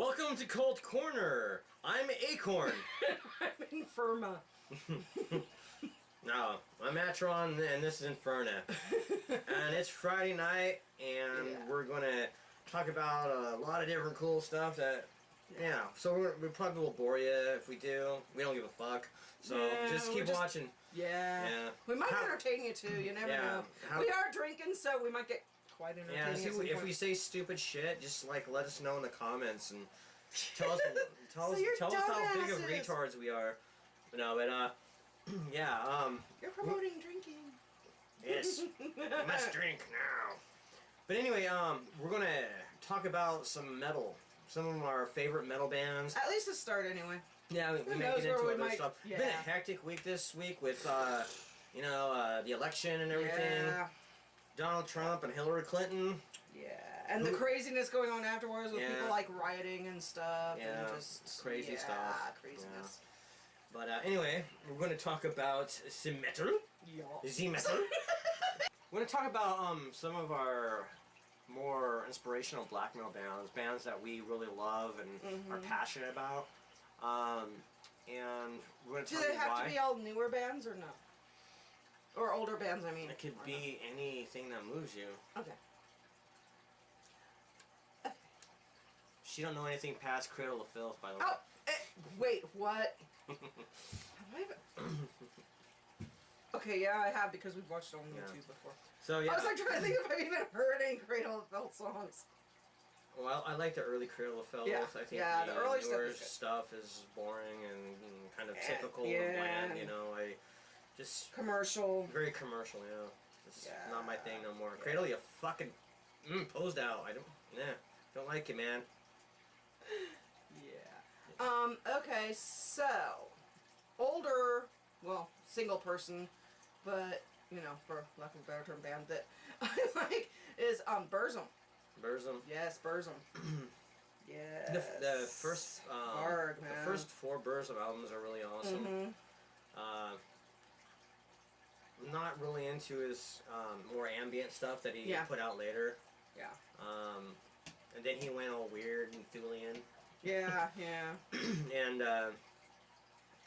Welcome to Kult Corner. I'm Acorn. I'm Infirma. No, I'm Atron, and this is Inferna. And it's Friday night, and we're going to talk about a lot of different cool stuff that, so we probably will bore you if we do. We don't give a fuck. So just keep watching. Yeah. We might entertain you too, you never know. We are drinking, so we might get quite entertaining. Yeah, if we say stupid shit, just like let us know in the comments and tell us how big of retards we are. No, but you're promoting drinking. Yes. You must drink now. But anyway, we're gonna talk about some metal. Some of our favorite metal bands. At least to start anyway. Yeah, we may get into other stuff. It's been a hectic week this week with the election and everything. Yeah. Donald Trump and Hillary Clinton. Yeah, and the craziness going on afterwards with people like rioting and stuff. Yeah, and just crazy stuff. Craziness. Yeah. But anyway, we're going to talk about the metal. Yeah. The metal. We're going to talk about some of our more inspirational black metal bands that we really love and are passionate about. And we're going to tell you why. Do they have to be all newer bands or no? Or older bands, I mean. It could be anything that moves you. Okay. She don't know anything past Cradle of Filth, by the way. Oh! Wait, what? Okay, yeah, I have because we've watched it on YouTube before. So yeah. I was like trying to think if I've even heard any Cradle of Filth songs. Well, I like the early Cradle of Filth. Yeah. I think the early newer stuff is boring and kind of typical and bland, you know. Just commercial. Very commercial, yeah. It's not my thing no more. Cradle, you fucking posed out. I don't like it, man. Yeah. Okay, so older, well, single person, but for lack of a better term, band that I like is Burzum. Burzum. Yes, Burzum. Yes. The first the first 4 Burzum albums are really awesome. Not really into his more ambient stuff that he put out later. Yeah. And then he went all weird and Thulian. Yeah.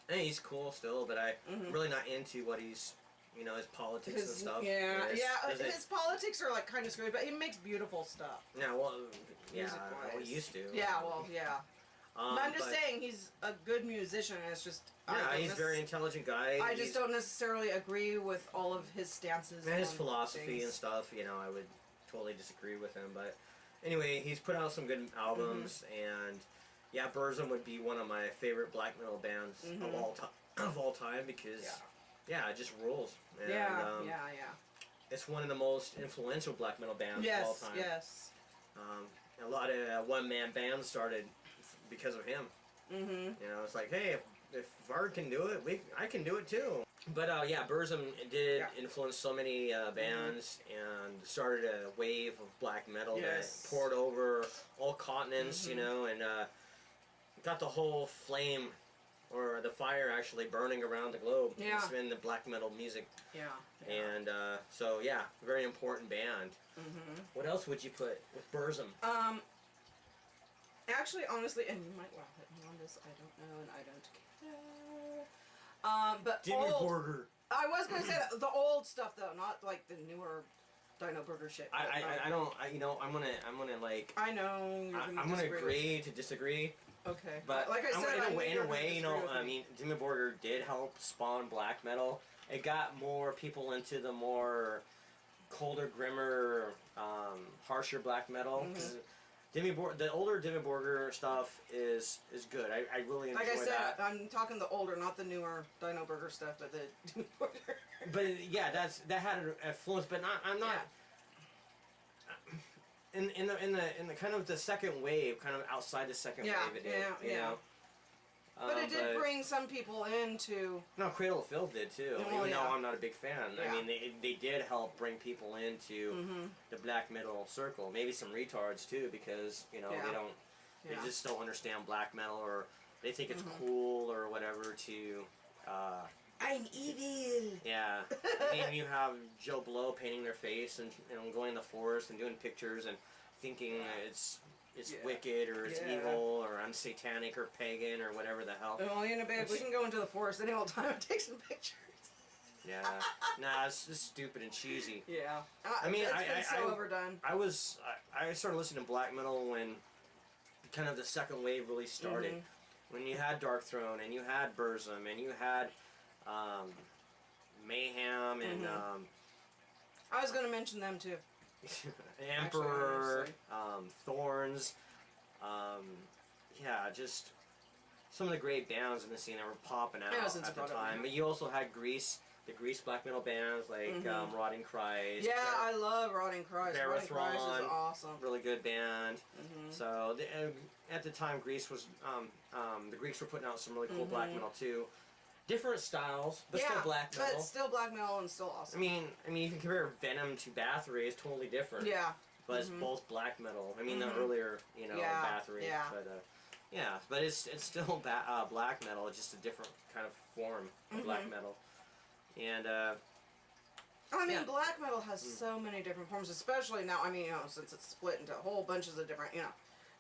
And he's cool still, but I'm really not into what he's, his politics and stuff. His politics are like kind of screwy, but he makes beautiful stuff. Yeah, well, he used to. Yeah, well, yeah. But I'm just saying he's a good musician, and it's just... he's a very intelligent guy. I just don't necessarily agree with all of his stances. And his philosophy and stuff, I would totally disagree with him, but anyway, he's put out some good albums, and Burzum would be one of my favorite black metal bands of all time because it just rules. And, it's one of the most influential black metal bands of all time. Yes. A lot of one-man bands started because of him. It's like, hey, if Vard can do it, I can do it too. But Burzum did influence so many bands and started a wave of black metal that poured over all continents, and got the whole flame, or the fire actually burning around the globe. It's been the black metal music. And very important band. What else would you put with Burzum? Actually, honestly, and you might laugh at me on this, I don't know, and I don't care. But Dimmy Borger. I was gonna say that, the old stuff though, not like the newer Dino Burger shit. I'm gonna like. I know. I'm gonna agree to disagree. Okay. But like I said, in a way, I mean, Dimmy Borger did help spawn black metal. It got more people into the more colder, grimmer, harsher black metal. The older Dimmy Borger stuff is good. I really enjoy that. Like I said, I'm talking the older, not the newer Dino Burger stuff, but the Dimmy Borger. But that had an influence. But I'm not. In the kind of the second wave, kind of outside the second wave, it did. You know. But it did bring some people into... No, Cradle of Filth did too, even though I'm not a big fan. I mean, they did help bring people into the black metal circle. Maybe some retards too, because, they just don't understand black metal, or they think it's cool or whatever to... I'm evil! Yeah. I mean, you have Joe Blow painting their face and going in the forest and doing pictures and thinking it's is Yeah. wicked or is Yeah. evil or I'm satanic or pagan or whatever the hell. Well, you know, babe, we can go into the forest any old time and take some pictures. Yeah, nah, it's just stupid and cheesy. Yeah. I mean, it's been so overdone. I started listening to black metal when kind of the second wave really started. Mm-hmm. When you had Dark Throne and you had Burzum and you had Mayhem and I was going to mention them too. Emperor, Actually, Thorns, yeah, just some of the great bands in the scene that were popping out at the time. But you also had the Greece black metal bands like Rotting Christ. Yeah, I love Rotting Christ. Rotting Christ is awesome. Really good band. So at the time, Greece was the Greeks were putting out some really cool black metal too. Different styles, but still black metal. But still black metal and still awesome. I mean, you can compare Venom to Bathory. It's totally different. Yeah. But it's both black metal. I mean, the earlier, Bathory. Yeah. But but it's still black metal. It's just a different kind of form of black metal. And I mean, black metal has so many different forms, especially now. I mean, since it's split into whole bunches of different,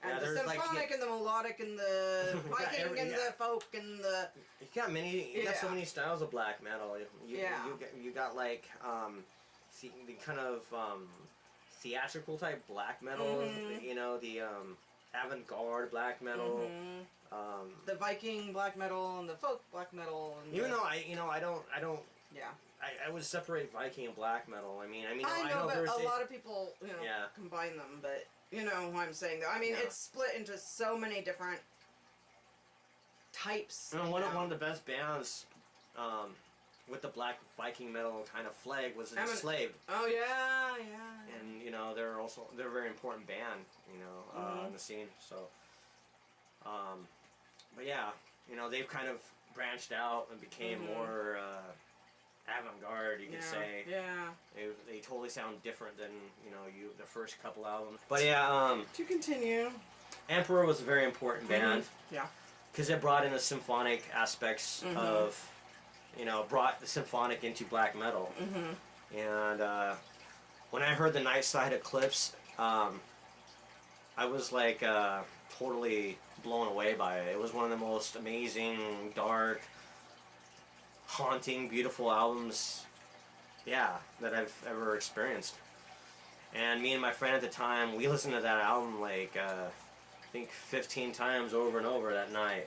and the symphonic and the melodic and the Viking and the folk and the. You got so many styles of black metal. You got like the kind of theatrical type black metal. The avant-garde black metal. The Viking black metal and the folk black metal. And even though I don't. Yeah. I would separate Viking and black metal. I know but there's a lot of people, combine them, but you know what I'm saying though. I mean, it's split into so many different types. One of the best bands with the black Viking metal kind of flag was Enslaved. Oh yeah. And they're a very important band, in the scene. So, but yeah, they've kind of branched out and became more avant-garde, you could say. Yeah. They totally sound different than the first couple albums. But yeah, to continue, Emperor was a very important band. Yeah. Because it brought in the symphonic aspects of, brought the symphonic into black metal. And when I heard the Night Side Eclipse, I was like totally blown away by it. It was one of the most amazing, dark, haunting, beautiful albums, that I've ever experienced. And me and my friend at the time, we listened to that album like I think 15 times over and over that night.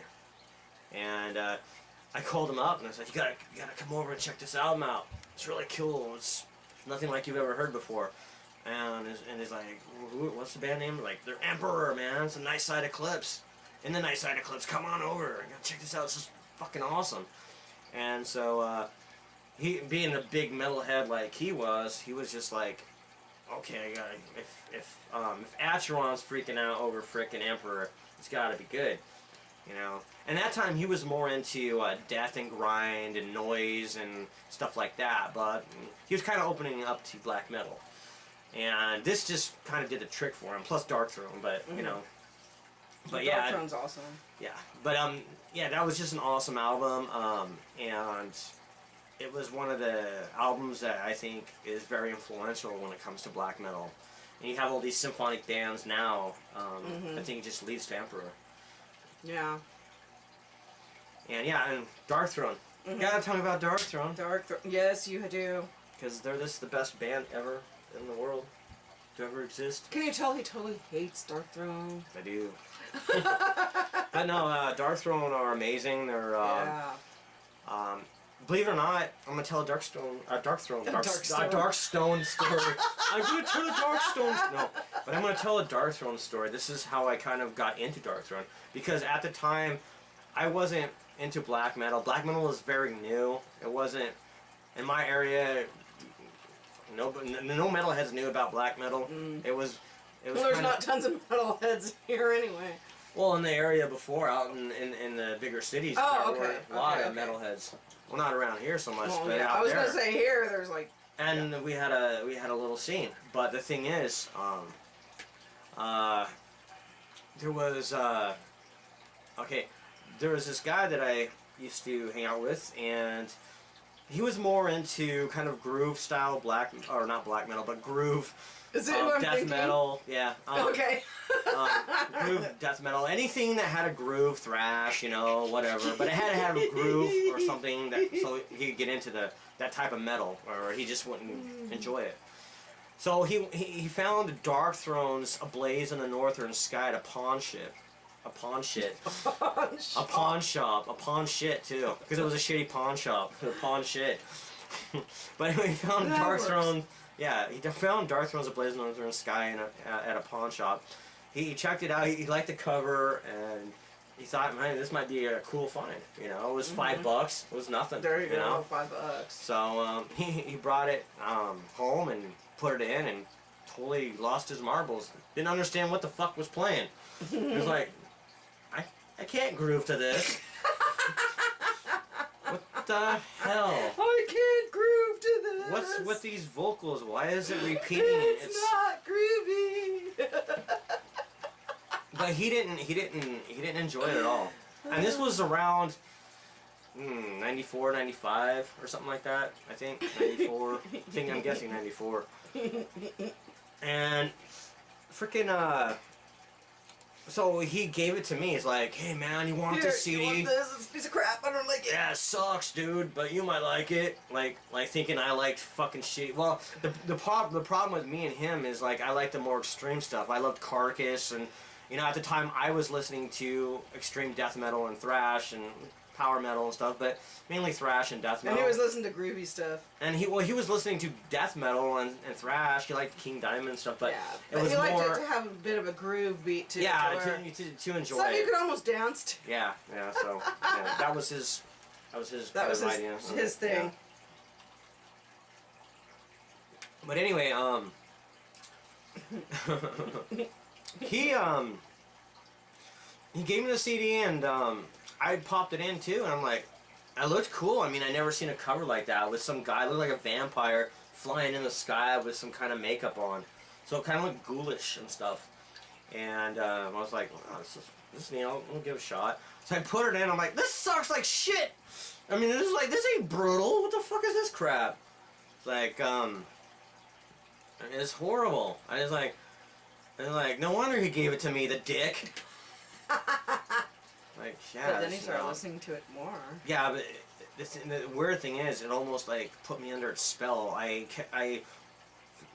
And I called him up and I said, you gotta come over and check this album out. It's really cool. It's nothing like you've ever heard before. And he's like, what's the band name? Like, they're Emperor, man. It's a Night Side Eclipse. In the Night Side Eclipse, come on over. You gotta check this out. It's just fucking awesome. And so, he, being a big metalhead like he was just like, okay, if Acheron's freaking out over frickin' Emperor, it's gotta be good, And that time he was more into death and grind and noise and stuff like that, but he was kind of opening up to black metal. And this just kind of did the trick for him, plus Dark Throne, but, But Dark Throne's awesome. Yeah, but that was just an awesome album, and it was one of the albums that I think is very influential when it comes to black metal. And you have all these symphonic bands now. I think it just leads to Emperor. Yeah. And Dark Throne. You gotta tell me about Dark Throne. Yes, you do. Because they're the best band ever in the world to ever exist. Can you tell he totally hates Dark Throne? I do. But no, Dark Throne are amazing. They're believe it or not, I'm gonna tell a Dark Stone story. I'm gonna tell a Dark Stone. No, but I'm gonna tell a Dark Throne story. This is how I kind of got into Dark Throne, because at the time, I wasn't into black metal. Black metal was very new. It wasn't in my area. No metalheads knew about black metal. It was. Well, there's not tons of metalheads here anyway. Well, in the area before, out in the bigger cities, there were a lot of metalheads. Well, not around here so much, but out there. I was gonna say here, there's like. And we had a little scene, but the thing is, there was there was this guy that I used to hang out with, and he was more into kind of groove style not black metal, but groove. Is it who I'm death thinking? metal, yeah. Okay. Groove death metal, anything that had a groove, thrash, whatever. But it had to have a groove or something so he could get into that type of metal, or he just wouldn't enjoy it. So he found Dark Thrones ablaze in the northern sky at a pawn ship. A pawn shit. A pawn shop. A pawn shit, too. Because it was a shitty pawn shop. A pawn shit. But anyway, he found Dark Throne. Yeah, he found Dark Thrones ablaze in the northern sky at a pawn shop. He checked it out. He liked the cover, and he thought, man, this might be a cool find. It was $5. It was nothing. There you go, $5. So he brought it home and put it in, and totally lost his marbles. Didn't understand what the fuck was playing. He was like, I can't groove to this. What the hell? I can't groove to this. What's with these vocals? Why is it repeating? It's not groovy. But he didn't enjoy it at all. And this was around 94, 95 or something like that. I think 94. I'm guessing 94. And freaking so he gave it to me. He's like, "Hey man, you want this CD? You want this? It's a piece of crap. I don't like it." Yeah, it sucks, dude, but you might like it. Like thinking I liked fucking shit. Well, the problem with me and him is like I like the more extreme stuff. I loved Carcass, and at the time I was listening to extreme death metal and thrash and power metal and stuff, but mainly thrash and death metal. And he was listening to groovy stuff. And he was listening to death metal and thrash. He liked King Diamond and stuff, but it was he liked more it to have a bit of a groove beat to it. Yeah, to enjoy something it. you could almost dance to. Yeah. So that was his idea. His thing. Yeah. But anyway, he gave me the CD, and I popped it in too, and I'm like, I looked cool. I mean, I never seen a cover like that with some guy looked like a vampire flying in the sky with some kind of makeup on, so it kind of looked ghoulish and stuff. And I was like, wow, this I'll give it a shot. So I put it in. I'm like, this sucks like shit. I mean, this ain't brutal. What the fuck is this crap? It's like it's horrible. I was like, no wonder he gave it to me, the dick. Like, yeah. But then he started listening to it more. Yeah, but the weird thing is, it almost like put me under its spell. I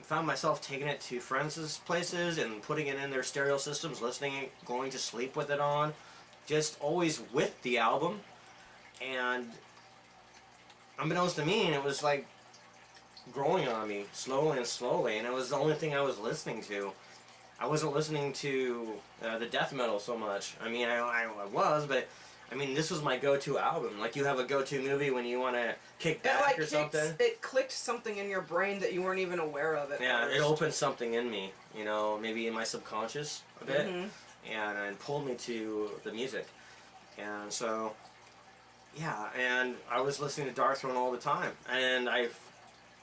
found myself taking it to friends' places and putting it in their stereo systems, listening, going to sleep with it on, just always with the album. And unbeknownst to me, it was like growing on me slowly, and it was the only thing I was listening to. I wasn't listening to the death metal so much. I mean, I was, but I mean, this was my go-to album. Like, you have a go-to movie when you want to kick back or something. It clicked something in your brain that you weren't even aware of. Yeah, it opened something in me, maybe in my subconscious a bit, and pulled me to the music. And so, yeah, and I was listening to Dark Throne all the time. And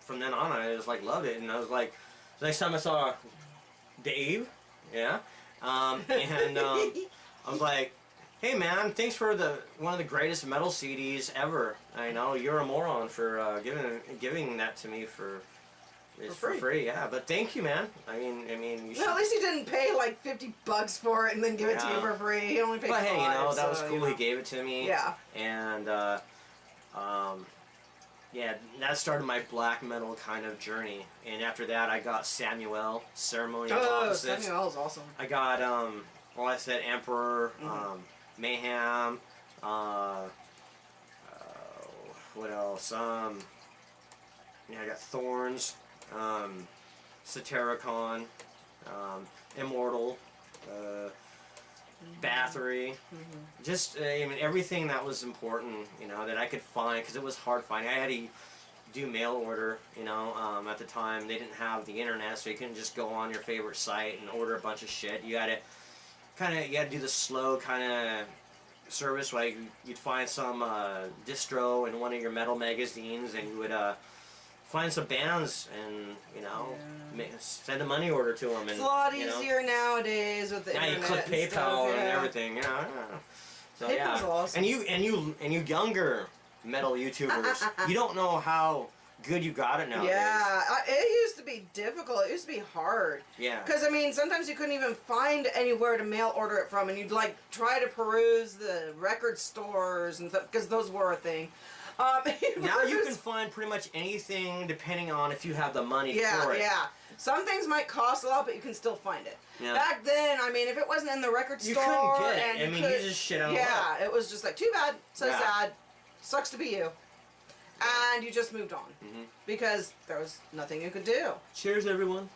from then on, I just, like, loved it. And I was like, the next time I saw Dave, and I was like, hey man, thanks for one of the greatest metal CDs ever. I know you're a moron for giving that to me for free. Yeah, but thank you, man. I mean, you should. No, at least he didn't pay like $50 for it and then give it to you for free. He only paid. But hey, $5, that was cool. He gave it to me. Yeah. And yeah, that started my black metal kind of journey. And after that, I got Samuel, Ceremony of Opposites. Samuel's awesome. I got, I said Emperor, Mayhem, what else? I got Thorns, Satiricon, Immortal, Bathory, just everything that was important, that I could find, because it was hard finding. I had to do mail order, at the time they didn't have the internet, so you couldn't just go on your favorite site and order a bunch of shit. You had to do the slow kind of service, like you'd find some distro in one of your metal magazines, and you would find some bands and send a money order to them. And, it's a lot easier nowadays with the internet. You click PayPal and everything. So PayPal's awesome. And you younger metal YouTubers, you don't know how good you got it nowadays. Yeah, it used to be difficult. It used to be hard. Yeah. Because, I mean, sometimes you couldn't even find anywhere to mail order it from, and you'd, like, try to peruse the record stores and stuff, because those were a thing. Now you can find pretty much anything depending on if you have the money for it. Yeah. Some things might cost a lot, but you can still find it. Yeah. Back then, I mean, if it wasn't in the record store... You couldn't get it. And you just shit out of luck. Yeah, it was just like, too bad, so sad, sucks to be you. And you just moved on. Because there was nothing you could do. Cheers, everyone.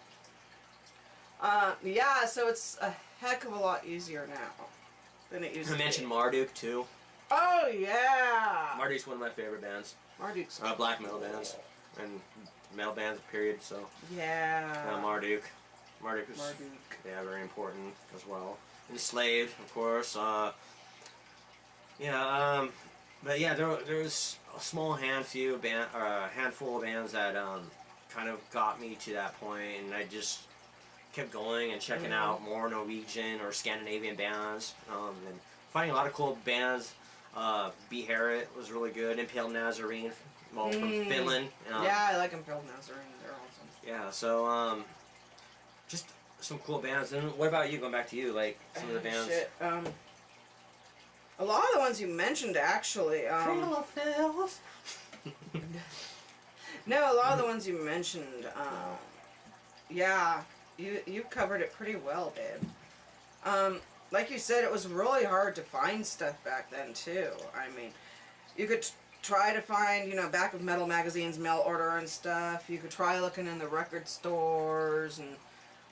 Yeah, so it's a heck of a lot easier now than it used to be. I mentioned Marduk, too. Oh, yeah! Marduk's one of my favorite bands. Marduk's black metal bands. And metal bands, period, so... Yeah. Marduk. Marduk is... Yeah, very important as well. Enslaved, of course. But yeah, there's a small handful of bands that kind of got me to that point, and I just kept going and checking out more Norwegian or Scandinavian bands, and finding a lot of cool bands. Beherit was really good. Impaled Nazarene, from Finland. Yeah, I like Impaled Nazarene. They're awesome. Yeah, so just some cool bands. And what about you? Going back to you, like some of the bands. Shit. A lot of the ones you mentioned, actually. No, a lot of the ones you mentioned. Yeah, you covered it pretty well, babe. Like you said, it was really hard to find stuff back then too. I mean, you could try to find, back of metal magazines, mail order and stuff. You could try looking in the record stores and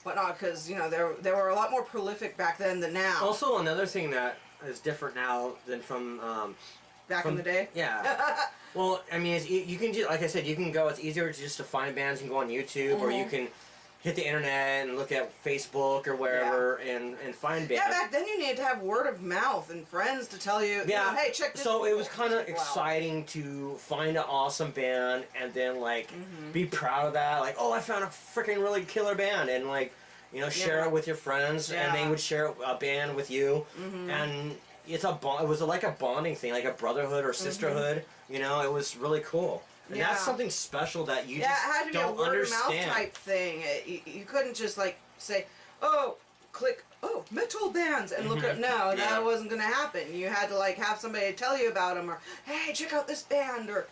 whatnot, because they were a lot more prolific back then than now. Also, another thing that is different now than from back in the day. Yeah. Well, I mean, you can just, like I said, you can go. It's easier just to find bands and go on YouTube, or you can hit the internet and look at Facebook or wherever and find bands. Yeah, back then you needed to have word of mouth and friends to tell you, hey, check this. So it was kind of exciting to find an awesome band and then, like, be proud of that. Like, oh, I found a freaking really killer band. And, like, share it with your friends. And they would share a band with you. And it was like a bonding thing, like a brotherhood or sisterhood. It was really cool. And that's something special that you just it had to don't be a word understand. of mouth type thing. You couldn't just like say, oh, click, oh, metal bands, and look at. No, that wasn't going to happen. You had to like have somebody tell you about them, or hey, check out this band, or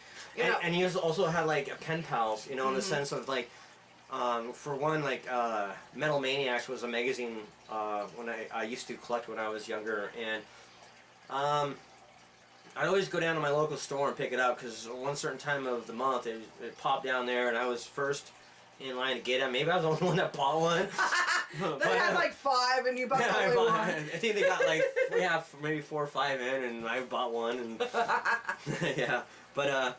And you also had like pen pals, in the sense of like, for one, like Metal Maniacs was a magazine when I used to collect when I was younger, and I'd always go down to my local store and pick it up because one certain time of the month it popped down there and I was first in line to get it. Maybe I was the only one that bought one. They had like 5 and you bought the only one. I think they got like maybe 4 or 5 in and I bought one. And yeah, but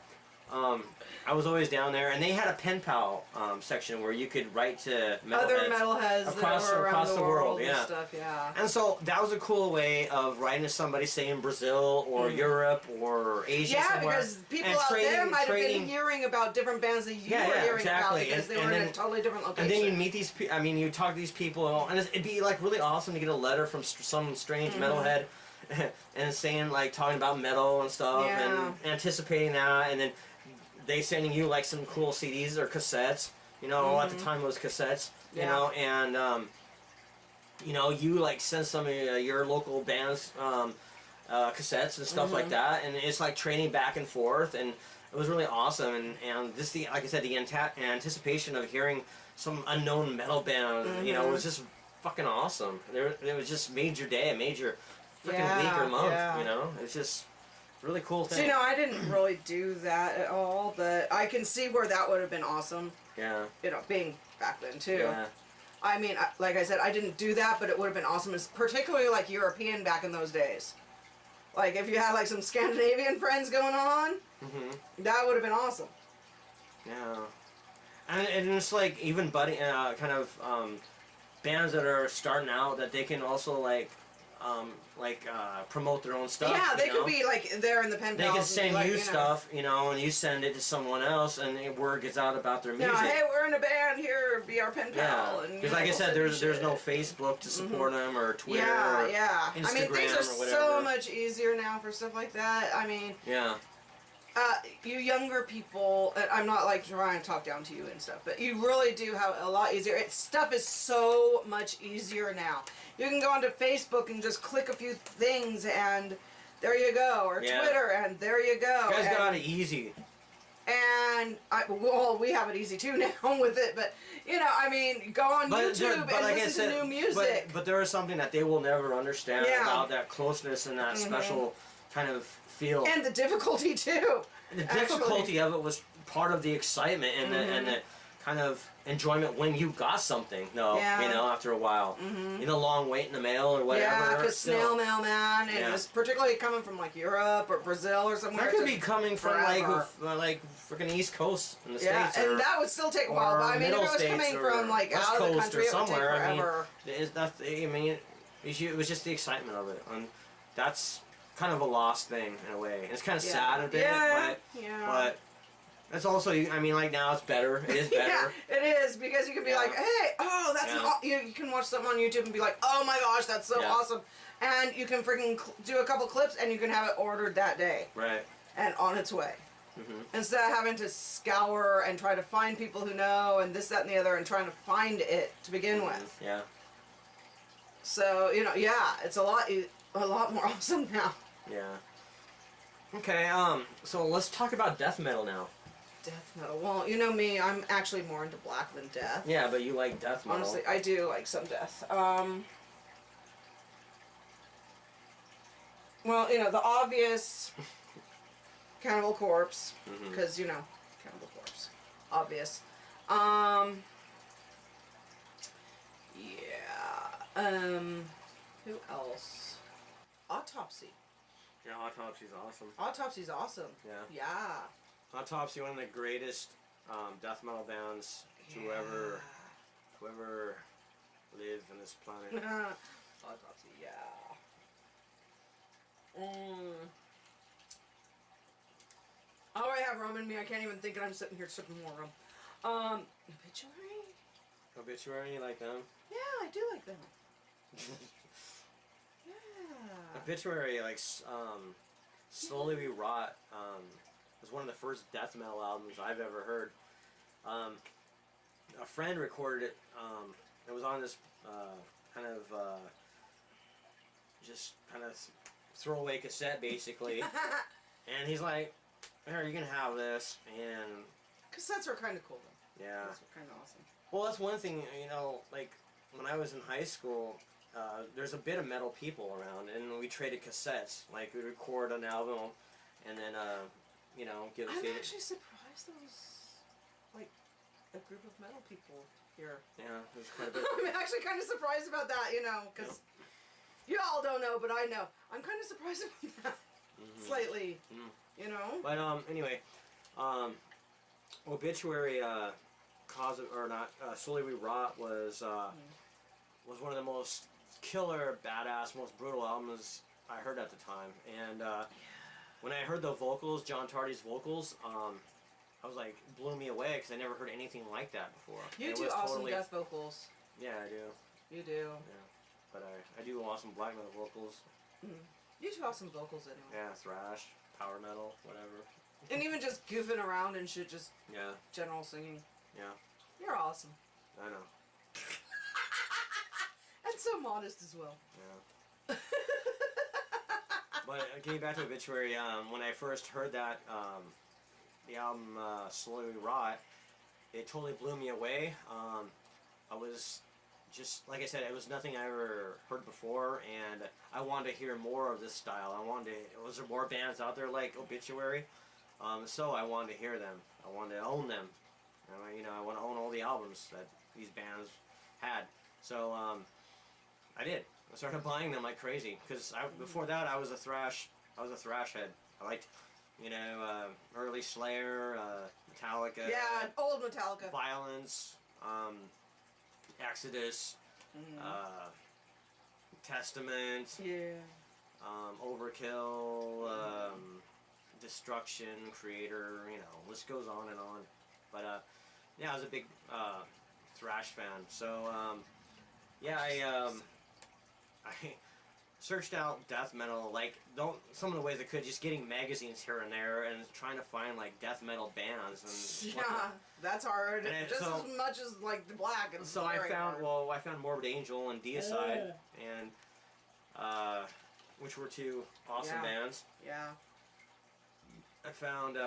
I was always down there, and they had a pen pal section where you could write to other metalheads across the world yeah. And stuff, yeah. And so that was a cool way of writing to somebody, say in Brazil or Europe or Asia somewhere. Because people out there might have been hearing about different bands that you were hearing about because they were in a totally different location. And then you meet these people, you talk to these people, and it'd be like really awesome to get a letter from some strange metalhead and saying, like, talking about metal and stuff and anticipating that, and then they sending you like some cool CDs or cassettes, at the time it was cassettes, and you like send some of your local bands cassettes and stuff like that, and it's like trading back and forth, and it was really awesome, and just like I said, the anticipation of hearing some unknown metal band, was just fucking awesome. It was just made your day, made your freaking week or month, it's just really cool thing. So, I didn't really do that at all, but I can see where that would have been awesome. Yeah. Being back then, too. Yeah. I mean, like I said, I didn't do that, but it would have been awesome, particularly, like, European back in those days. Like, if you had, like, some Scandinavian friends going on, that would have been awesome. Yeah. And it's, like, even bands that are starting out, that they can also, promote their own stuff. Yeah, they could be like there in the pen pals. They can send you stuff, and you send it to someone else, and word gets out about their music. Hey, we're in a band here. Be our pen pal. Yeah, because like I said, there's no Facebook to support them or Twitter. Yeah, or yeah. Instagram, I mean, things are so much easier now for stuff like that. I mean, yeah. you younger people, I'm not like trying to talk down to you and stuff, but you really do have a lot easier. Stuff is so much easier now. You can go onto Facebook and just click a few things and there you go, or Twitter and there you go. You guys got it easy. And we have it easy too now with it, but you know, I mean, go on YouTube and like listen to new music. But there is something that they will never understand about that closeness and that special kind of feel. And the difficulty too. The difficulty of it was part of the excitement and the kind of enjoyment when you got something. You know, after a while, in a long wait in the mail or whatever. Yeah, because snail mail, man, and it was particularly coming from like Europe or Brazil or somewhere. That could be coming from like freaking East Coast in the States. Yeah, and that would still take a while. But I mean, if it was coming from like out of the country, it would take forever. It was just the excitement of it, and that's kind of a lost thing in a way. And it's kind of sad a bit, but that's also, I mean, like now it's better. It is better. Yeah, it is, because you can be like, hey, oh, that's you can watch something on YouTube and be like, oh my gosh, that's so awesome. And you can freaking do a couple clips and you can have it ordered that day. Right. And on its way. Instead of having to scour and try to find people who know and this, that, and the other and trying to find it to begin with. Yeah. So, you know, it's a lot more awesome now. Yeah. Okay, so let's talk about death metal now. Death metal. Well, you know me, I'm actually more into black than death. Yeah, but you like death metal. Honestly, I do like some death. Well, you know, the obvious Cannibal Corpse, because, you know, Cannibal Corpse. Obvious. Who else? Autopsy. Yeah, Autopsy's awesome. Autopsy's awesome. Yeah. Yeah. Autopsy, one of the greatest death metal bands to ever live on this planet. Autopsy, yeah. I already have rum in me. I can't even think, and I'm sitting here sipping more rum. Obituary? Obituary, you like them? Yeah, I do like them. Yeah. Obituary, like, Slowly We Rot, was one of the first death metal albums I've ever heard. A friend recorded it. It was on this just kind of throwaway cassette, basically. And he's like, "Here, you can have this." And cassettes are kind of cool, though. Yeah. Those are kind of awesome. Well, that's one thing, you know, like, when I was in high school, there's a bit of metal people around, and we traded cassettes. Like, we'd record an album, and then, you know, give it to I'm actually surprised there was, like, a group of metal people here. Yeah, there's quite a bit. I'm actually kind of surprised about that, you know, because you all don't know, but I know. I'm kind of surprised about that. Slightly, you know? But, anyway, Obituary, Slowly We Rot was one of the most killer, badass, most brutal albums I heard at the time. And when I heard the vocals, John Tardy's vocals, I was like, blew me away, because I never heard anything like that before. You do awesome death vocals. Yeah, I do. You do. Yeah, but I do awesome black metal vocals. You do awesome vocals anyway. Yeah, thrash, power metal, whatever. And even just goofing around and shit, just general singing. Yeah. You're awesome. I know. And so modest as well. Yeah. But getting back to Obituary, when I first heard that, the album Slowly We Rot, it totally blew me away. I was just, like I said, it was nothing I ever heard before, and I wanted to hear more of this style. Was there more bands out there like Obituary? So I wanted to hear them. I wanted to own them. You know, I want to own all the albums that these bands had. So I did. I started buying them like crazy, because before that I was a thrash head. I liked, you know, early Slayer, Metallica. Yeah, old Metallica. Violence, Exodus, Testament. Yeah. Overkill, Destruction, Creator. You know, list goes on and on. But yeah, I was a big thrash fan. So yeah, searched out death metal, like some of the ways I could, just getting magazines here and there, and trying to find like death metal bands. And that's hard. And just as much as like the black. And so I found Morbid Angel and Deicide, and which were two awesome bands. Yeah. I found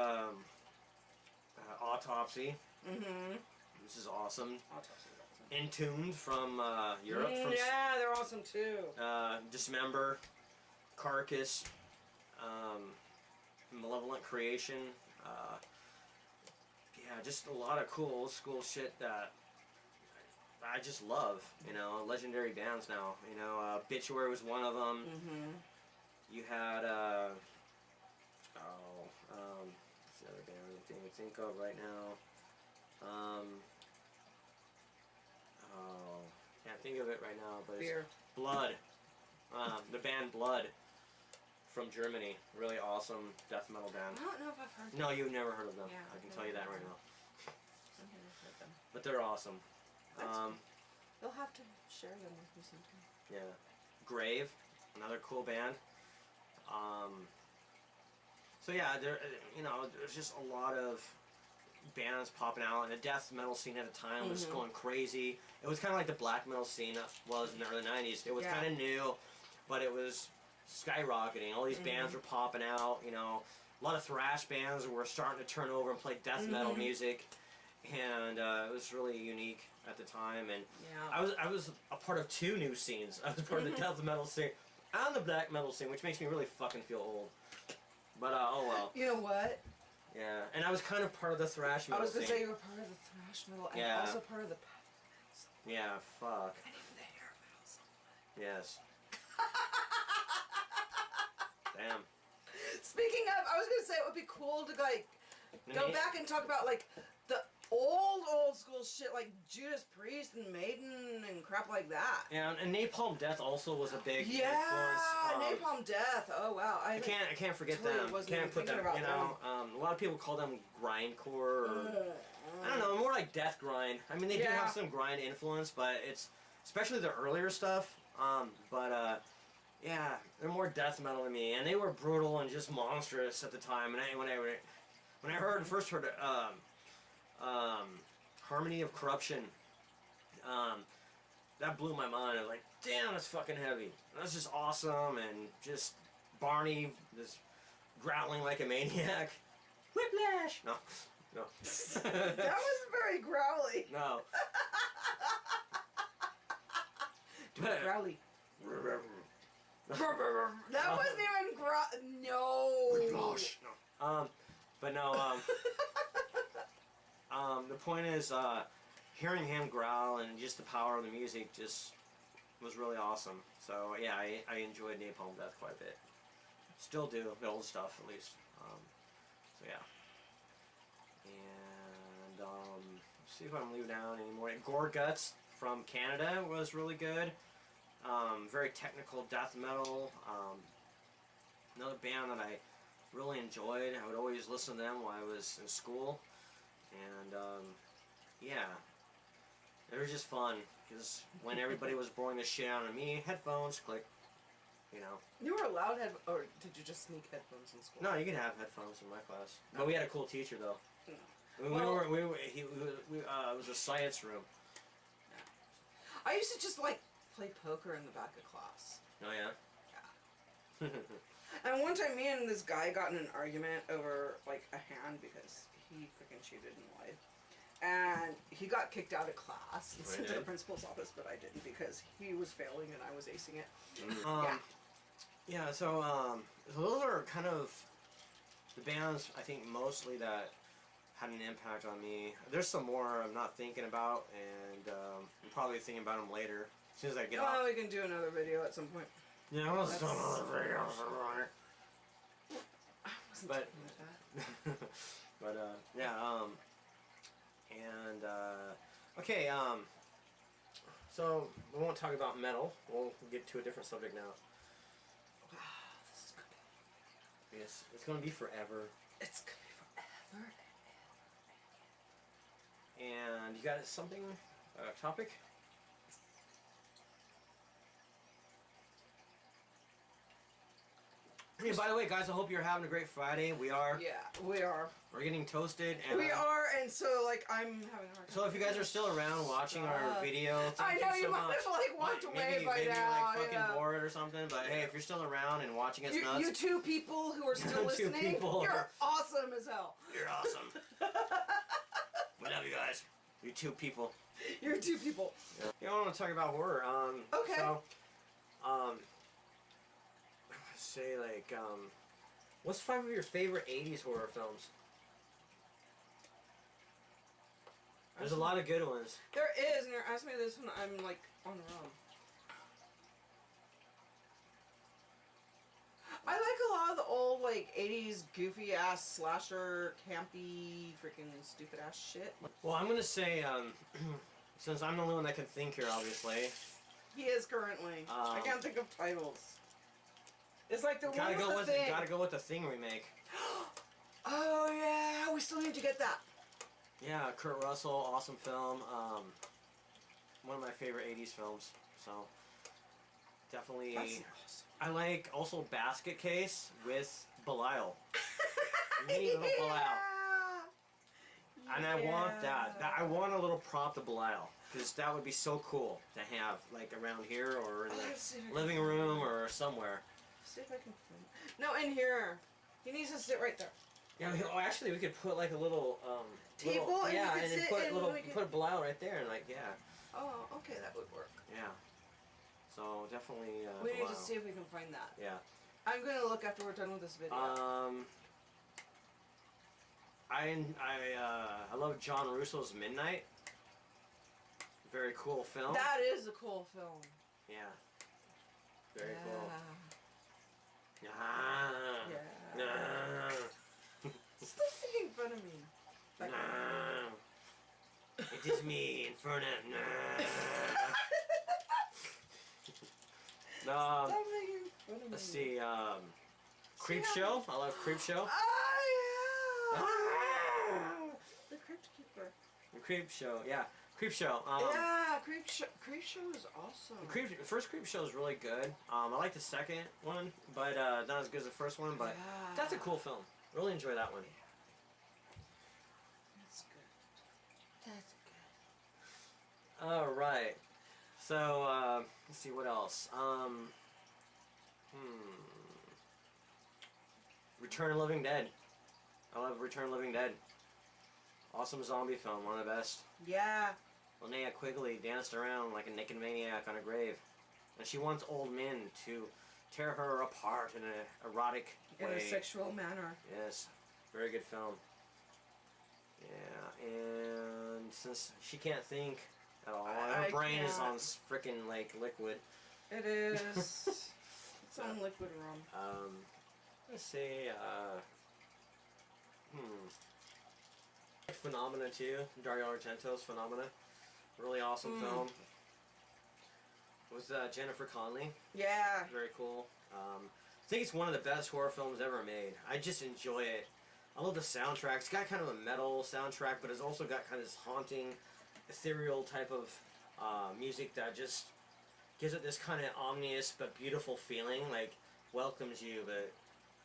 Autopsy. Mm-hmm. This is awesome. Autopsy. Entombed from Europe. Yeah, they're awesome too. Dismember, Carcass, Malevolent Creation. Yeah, just a lot of cool old school shit that I just love. You know, legendary bands now. You know, Obituary was one of them. Mm-hmm. You had what's the other band I can't think of right now? Can't think of it right now, but it's Blood. The band Blood from Germany. Really awesome death metal band. I don't know if I've heard of them. No, you've never heard of them. Yeah, I can tell you that right now. I've never heard them. But they're awesome. You'll have to share them with me sometime. Yeah. Grave, another cool band. So yeah, there's just a lot of bands popping out, and the death metal scene at the time was going crazy. It was kind of like the black metal scene was in the early 90s. It was kind of new, but it was skyrocketing. All these bands were popping out, you know. A lot of thrash bands were starting to turn over and play death metal music, and it was really unique at the time. And I was a part of two new scenes. I was part of the death metal scene and the black metal scene, which makes me really fucking feel old. But oh well. You know what? Yeah, and I was kind of part of the thrash metal I was going to scene. say you were part of the thrash metal and also part of the power metal. Yeah, fuck. And even the hair metal so much. Yes. Damn. Speaking of, I was going to say it would be cool to like go back and talk about like the old school shit like Judas Priest and Maiden and crap like that. Yeah, and Napalm Death also was a big influence. Napalm Death. Oh wow, I can't forget totally them. Can't put them. You know, a lot of people call them grindcore, or I don't know, more like death grind. I mean, they do have some grind influence, but it's especially the earlier stuff. Yeah, they're more death metal to me, and they were brutal and just monstrous at the time. And when I first heard Harmony of Corruption, that blew my mind. I was like, damn, that's fucking heavy. That's just awesome, and just Barney just growling like a maniac. Whiplash! No. That was very growly. No. Growly. That wasn't even No. Whiplash! No. But no, the point is, hearing him growl and just the power of the music just was really awesome. So yeah, I enjoyed Napalm Death quite a bit. Still do, the old stuff at least. So yeah. And let's see if I can leave down anymore. Gore Guts from Canada was really good. Very technical death metal. Another band that I really enjoyed. I would always listen to them while I was in school. And yeah, they were just fun because when everybody was boring the shit out of me, headphones, click, you know. You were allowed or did you just sneak headphones in school? No, you can have headphones in my class. But we had a cool teacher though. No. It was a science room. Yeah. I used to just like play poker in the back of class. Oh yeah. Yeah. And one time, me and this guy got in an argument over like a hand because he freaking cheated in life, and he got kicked out of class and sent to the principal's office, but I didn't because he was failing and I was acing it. Yeah. So those are kind of the bands I think mostly that had an impact on me. There's some more I'm not thinking about, and I'm probably thinking about them later as soon as I get off. Oh, we can do another video at some point. Yeah, I was doing another video somewhere. But yeah, okay, so we won't talk about metal. We'll get to a different subject now. Wow, this is gonna be. Yes, it's gonna be forever. It's gonna be forever. And you got something, topic? Hey, by the way, guys, I hope you're having a great Friday. We are. Yeah, we are. We're getting toasted. And we are, and so, like, I'm having a hard time. So if you guys are still around watching our video, I know you might have, like, walked away by maybe now. Maybe, like, fucking bored or something, but hey, if you're still around and watching us nuts. You two people who are still listening, you're awesome as hell. You're awesome. We love you guys. You two people. You're two people. Yeah. You know, I want to talk about horror. Okay. So, say, like, what's 5 of your favorite 80s horror films? There's a lot of good ones. There is, and you're asking me this when I'm, like, on the run. I like a lot of the old, like, 80s goofy-ass slasher, campy, freaking stupid-ass shit. Well, I'm gonna say, since I'm the only one that can think here, obviously. He is currently. I can't think of titles. It's like the one with the Thing. Gotta go with the Thing remake. Oh, yeah, we still need to get that. Yeah, Kurt Russell, awesome film. One of my favorite 80s films. So, definitely. That's awesome. I like also Basket Case with Belial. Little Belial. And I want that. I want a little prop to Belial. Because that would be so cool to have, like, around here or in the living room or somewhere. See if I can find. No, in here. He needs to sit right there. Yeah, actually, we could put like a little table, little, and yeah, you could and sit put and little we could... put a Belial right there, and like Oh, okay, that would work. Yeah. So definitely. We need Belial. to see if we can find that. Yeah. I'm gonna look after we're done with this video. I love John Russo's Midnight. Very cool film. That is a cool film. Yeah. Very yeah. cool. Ah. Yeah. Nah. Stop making fun of me. Like, Nah. It is me in front of. Nah. Stop making fun of me. Let's see. Creep Show. I love Creep Show. Oh yeah. The Crypt Keeper. The Creep Show. Yeah. Creep Show. Yeah, Creep Show is awesome. The first Creep Show is really good. I like the second one, but not as good as the first one. But that's a cool film. Really enjoy that one. That's good. That's good. All right. So let's see what else. Return of the Living Dead. I love Return of the Living Dead. Awesome zombie film, one of the best. Yeah. Linnea Quigley danced around like a naked maniac on a grave. And she wants old men to tear her apart in an erotic way. In a sexual manner. Yes. Very good film. Yeah, and since she can't think at all, her brain is on frickin' like liquid. It is. It's on liquid rum. Let's see, Phenomena too. Dario Argento's Phenomena. Really awesome film. With Jennifer Connelly. Yeah. Very cool. I think it's one of the best horror films ever made. I just enjoy it. I love the soundtrack. It's got kind of a metal soundtrack, but it's also got kind of this haunting, ethereal type of music that just gives it this kind of ominous but beautiful feeling, like welcomes you, but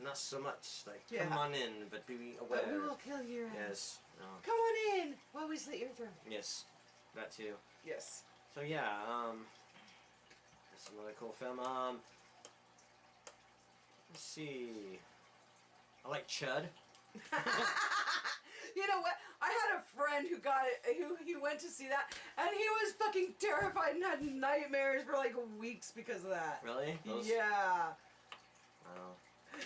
not so much. Like, come on in, but be aware. But we will kill your ass. Yes. Come on in while we slit your throat. Yes. That too. Yes. So yeah, that's another cool film. Let's see. I like Chud. You know what? I had a friend who got it, who he went to see that, and he was fucking terrified and had nightmares for like weeks because of that. Really? Yeah. Wow.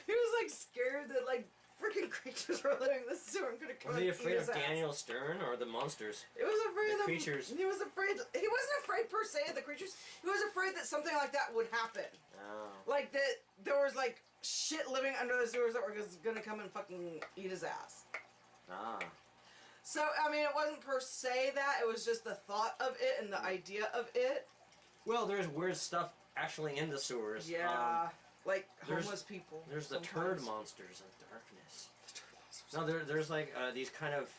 He was like scared that like freaking creatures were living in the sewer and gonna come. Was he afraid of Daniel Stern or the monsters? It was afraid of the creatures. He was afraid. He wasn't afraid per se of the creatures. He was afraid that something like that would happen. Oh. Like that there was like shit living under the sewers that were gonna come and fucking eat his ass. Ah. So I mean, it wasn't per se that. It was just the thought of it and the idea of it. Well, there's weird stuff actually in the sewers. Yeah. Like homeless people. There's the turd monsters of darkness. The turd monsters. No, there's like these kind of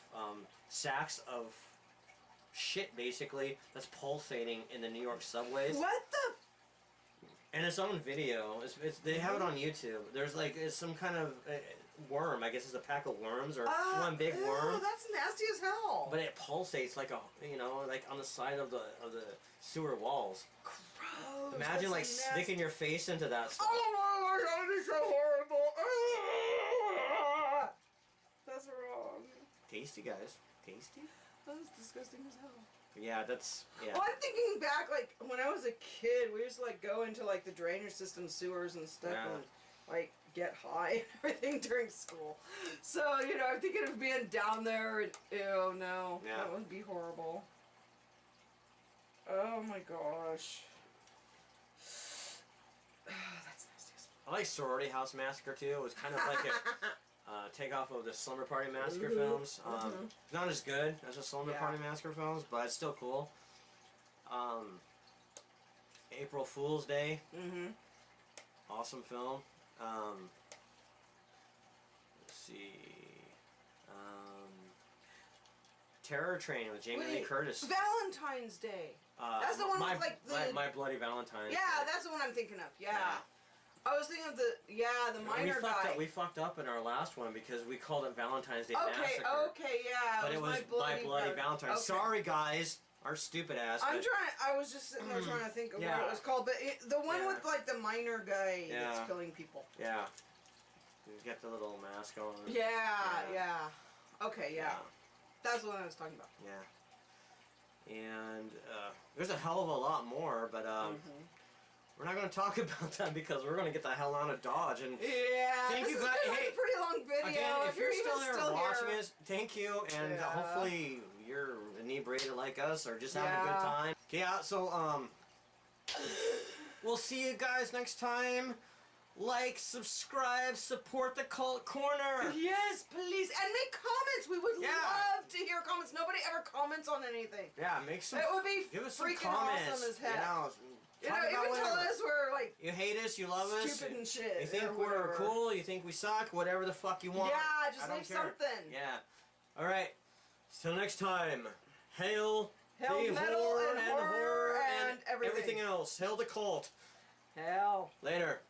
sacks of shit basically that's pulsating in the New York subways. What the? And it's on video. They have it on YouTube. There's like it's some kind of worm. I guess it's a pack of worms or one big worm. That's nasty as hell. But it pulsates like like on the side of the sewer walls. Gross. Imagine like sticking your face into that stuff. Oh my god, that is so horrible. That's wrong. Tasty, guys. Tasty? That was disgusting as hell. Yeah, that's Well, I'm thinking back, like when I was a kid, we used to like go into like the drainage system, sewers and stuff, and like get high and everything during school. So I'm thinking of being down there, and ew, no, that would be horrible. Oh my gosh. That's nasty. I like Sorority House Massacre too. It was kind of like a takeoff of the Slumber Party Massacre films. It's not as good as the Slumber Party Massacre films, but it's still cool. April Fool's Day. Awesome film. Let's see. Terror Train with Jamie Lee Curtis. Valentine's Day. That's the one with like the... My Bloody Valentine. Yeah, that's the one I'm thinking of. Yeah. I was thinking of the minor guy. We fucked up in our last one because we called it Valentine's Day Massacre. Okay, yeah. But it was My Bloody Valentine. Okay. Sorry, guys. Our stupid ass. I was just sitting there trying to think of what it was called. But the one with like the minor guy that's killing people. Yeah. He's got the little mask on. Yeah. Okay, yeah. That's the one I was talking about. Yeah. And there's a hell of a lot more, but we're not going to talk about that because we're going to get the hell out of Dodge. And thank you guys. Hey, a pretty long video. Again, if you're still there watching us, thank you, and hopefully you're inebriated like us or just having a good time. Yeah. So we'll see you guys next time. Like, subscribe, support the Kult Corner. Yes, please. And make comments. We would love to hear comments. Nobody ever comments on anything. Yeah, make some. It would be give us some freaking comments. Awesome as heck. Even tell us we're like... You hate us, you love us. Stupid and shit. You think we're cool, you think we suck, whatever the fuck you want. Yeah, just leave something. Yeah. Alright. Till next time. Hail the metal and horror and everything else. Hail the cult. Hell. Later.